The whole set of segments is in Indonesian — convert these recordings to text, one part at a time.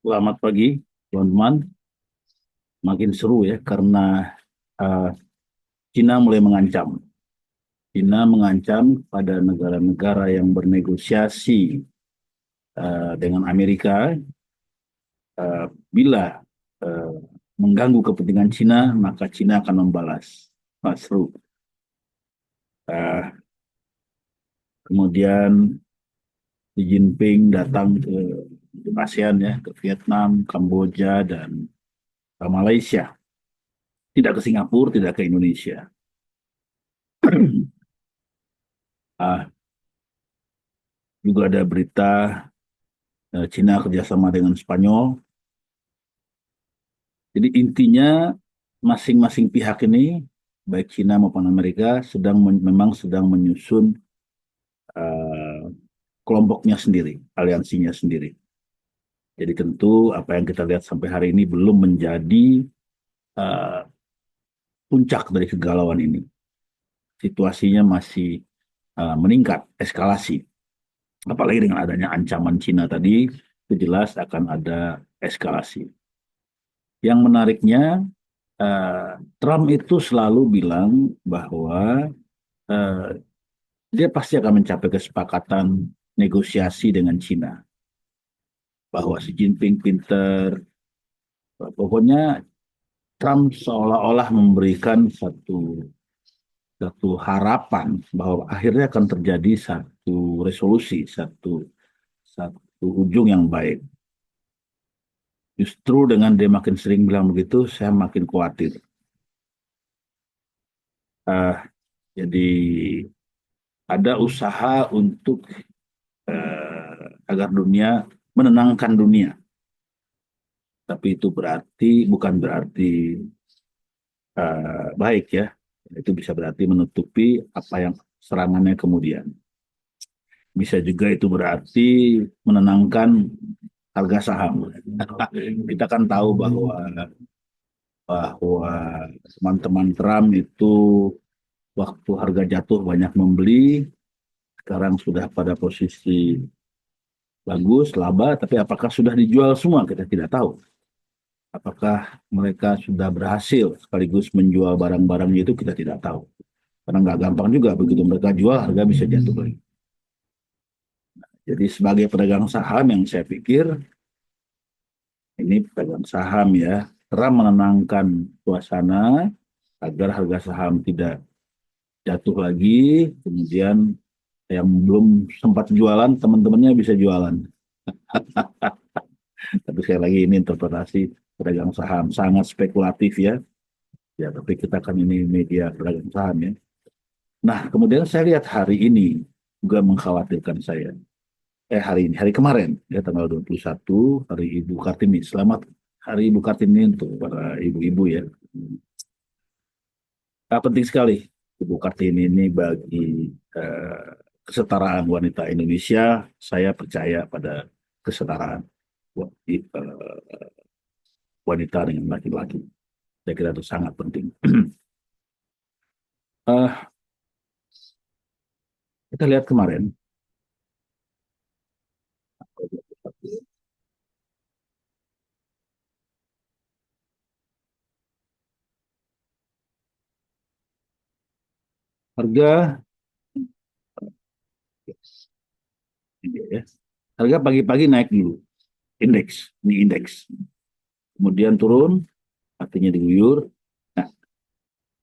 Selamat pagi, teman-teman. Makin seru ya, karena uh, Cina mulai mengancam. Cina mengancam pada negara-negara yang bernegosiasi dengan Amerika, bila uh, mengganggu kepentingan Cina, maka Cina akan membalas. Wah, seru. Uh, Kemudian Xi Jinping datang ke ASEAN ya, ke Vietnam, Kamboja, dan ke Malaysia. Tidak ke Singapura, tidak ke Indonesia. Ah, Juga ada berita Cina kerjasama dengan Spanyol. Jadi intinya masing-masing pihak ini, baik Cina maupun Amerika, memang sedang menyusun uh, kelompoknya sendiri, aliansinya sendiri. Jadi tentu apa yang kita lihat sampai hari ini belum menjadi uh, puncak dari kegalauan ini. Situasinya masih meningkat, eskalasi. Apalagi dengan adanya ancaman Cina tadi, itu jelas akan ada eskalasi. Yang menariknya, Trump itu selalu bilang bahwa eh, dia pasti akan mencapai kesepakatan negosiasi dengan Cina. Bahwa Xi Jinping pinter, pokoknya Trump seolah-olah memberikan satu satu harapan bahwa akhirnya akan terjadi satu resolusi, satu ujung yang baik. Justru dengan dia makin sering bilang begitu, saya makin khawatir. Eh, jadi ada usaha untuk agar dunia menenangkan dunia. Tapi itu bukan berarti baik ya. Itu bisa berarti menutupi apa yang serangannya kemudian. Bisa juga itu berarti menenangkan harga saham. Kita kan tahu bahwa teman-teman Trump itu waktu harga jatuh banyak membeli, sekarang sudah pada posisi bagus, laba, tapi apakah sudah dijual semua kita tidak tahu. Apakah mereka sudah berhasil sekaligus menjual barang-barang itu kita tidak tahu. Karena nggak gampang juga begitu mereka jual harga bisa jatuh lagi. Jadi sebagai pedagang saham yang saya pikir ini pedagang saham ya, Trump menenangkan suasana agar harga saham tidak jatuh lagi, kemudian yang belum sempat jualan teman-temannya bisa jualan. Tapi sekali lagi ini interpretasi pedagang saham sangat spekulatif ya. Ya, tapi kita kan ini media pedagang saham ya. Nah, kemudian saya lihat hari ini juga mengkhawatirkan saya. Hari ini, hari kemarin, ya tanggal 21, Hari Ibu Kartini. Selamat Hari Ibu Kartini untuk para ibu-ibu ya. Penting sekali Ibu Kartini ini bagi eh, kesetaraan wanita Indonesia. Saya percaya pada kesetaraan wanita dengan laki-laki. Saya kira itu sangat penting. Eh, kita lihat kemarin, harga ya, harga pagi-pagi naik dulu, indeks. Kemudian turun, artinya diguyur. Nah,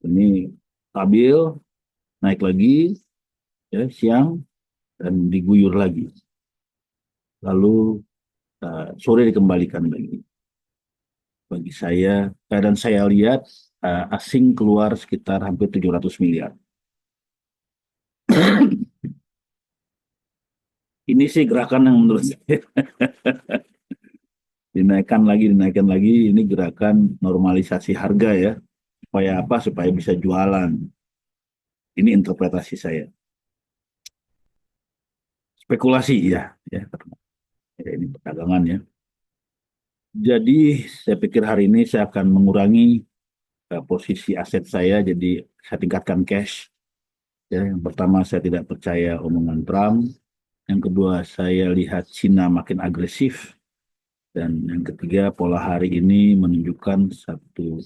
ini stabil, naik lagi, ya, siang, dan diguyur lagi. Lalu sore dikembalikan lagi. Bagi saya, dan saya lihat asing keluar sekitar hampir 700 miliar. Ini sih gerakan yang menurut saya dinaikkan lagi. Ini gerakan normalisasi harga ya. Supaya apa? Supaya bisa jualan. Ini interpretasi saya. Spekulasi ya, ya, ya ini perdagangan ya. Jadi saya pikir hari ini saya akan mengurangi posisi aset saya, jadi saya tingkatkan cash. Ya, yang pertama saya tidak percaya omongan Trump. Yang kedua saya lihat Cina makin agresif Dan yang ketiga, pola hari ini menunjukkan satu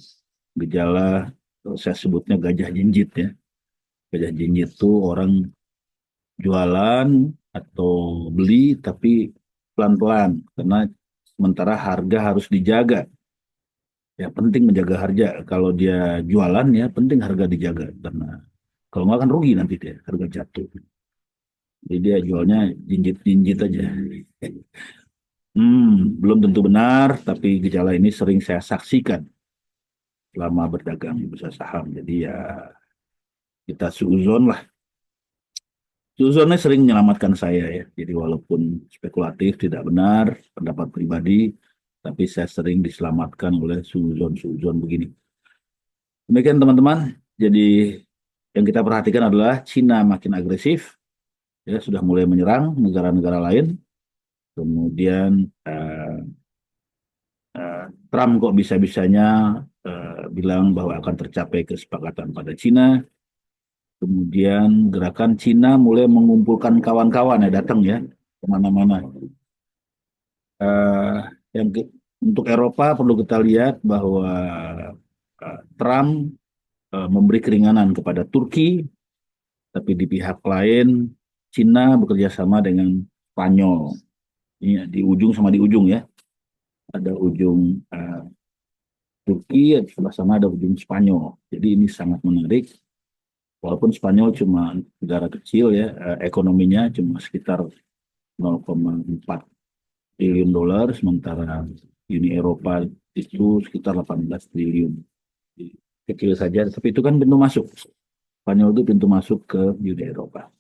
gejala, saya sebutnya gajah jinjit ya. Gajah jinjit itu orang jualan atau beli tapi pelan-pelan karena sementara harga harus dijaga. Ya penting menjaga harga. Kalau dia jualan ya penting harga dijaga karena kalau nggak kan rugi nanti dia harga jatuh. Jadi dia jualnya jinjit-jinjit aja. Belum tentu benar, tapi gejala ini sering saya saksikan selama berdagang di bursa saham. Jadi ya kita suzon lah. Suzonnya sering menyelamatkan saya ya. Jadi walaupun spekulatif tidak benar, pendapat pribadi, tapi saya sering diselamatkan oleh suzon-suzon begini. Demikian teman-teman. Jadi yang kita perhatikan adalah Cina makin agresif, ya sudah mulai menyerang negara-negara lain. Kemudian Trump kok bisa-bisanya bilang bahwa akan tercapai kesepakatan pada Cina. Kemudian gerakan Cina mulai mengumpulkan kawan-kawan ya datang ya kemana-mana. Eh, yang untuk Eropa perlu kita lihat bahwa Trump memberi keringanan kepada Turki, tapi di pihak lain Cina bekerja sama dengan Spanyol. Ini di ujung sama di ujung ya. Ada ujung Turki, sebelah sana ada ujung Spanyol. Jadi ini sangat menarik. Walaupun Spanyol cuma negara kecil ya, ekonominya cuma sekitar 0,4 triliun dolar, sementara Uni Eropa itu sekitar 18 triliun. Kecil saja, tapi itu kan pintu masuk. Spanyol itu pintu masuk ke Uni Eropa.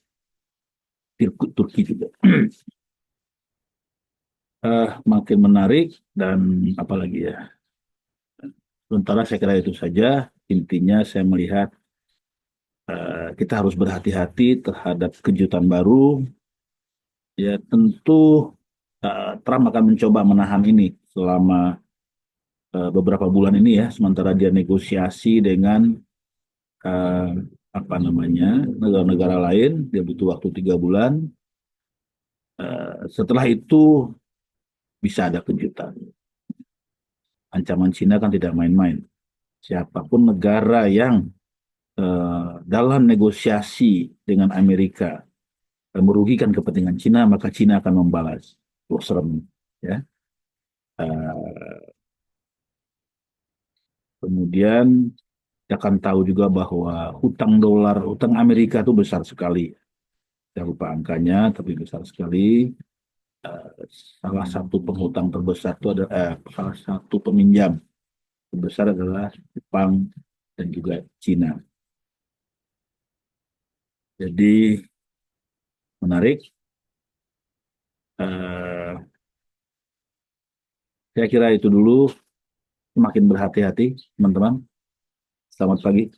Turki juga. Makin menarik dan apalagi ya. Sementara saya kira itu saja. Intinya saya melihat kita harus berhati-hati terhadap kejutan baru. Ya tentu Trump akan mencoba menahan ini selama beberapa bulan ini ya, sementara dia negosiasi dengan uh, apa namanya negara-negara lain, dia butuh waktu 3 bulan. Setelah itu bisa ada kejutan. Ancaman Cina kan tidak main-main. Siapapun negara yang dalam negosiasi dengan Amerika merugikan kepentingan Cina, maka Cina akan membalas. Wah, serem ya. Uh, Kemudian kita akan tahu juga bahwa hutang dolar, hutang Amerika itu besar sekali. Saya lupa angkanya, tapi besar sekali. Salah satu penghutang terbesar itu ada salah satu peminjam terbesar adalah Jepang dan juga Cina. Jadi menarik. Eh, saya kira itu dulu. Semakin berhati-hati, teman-teman. Selamat pagi.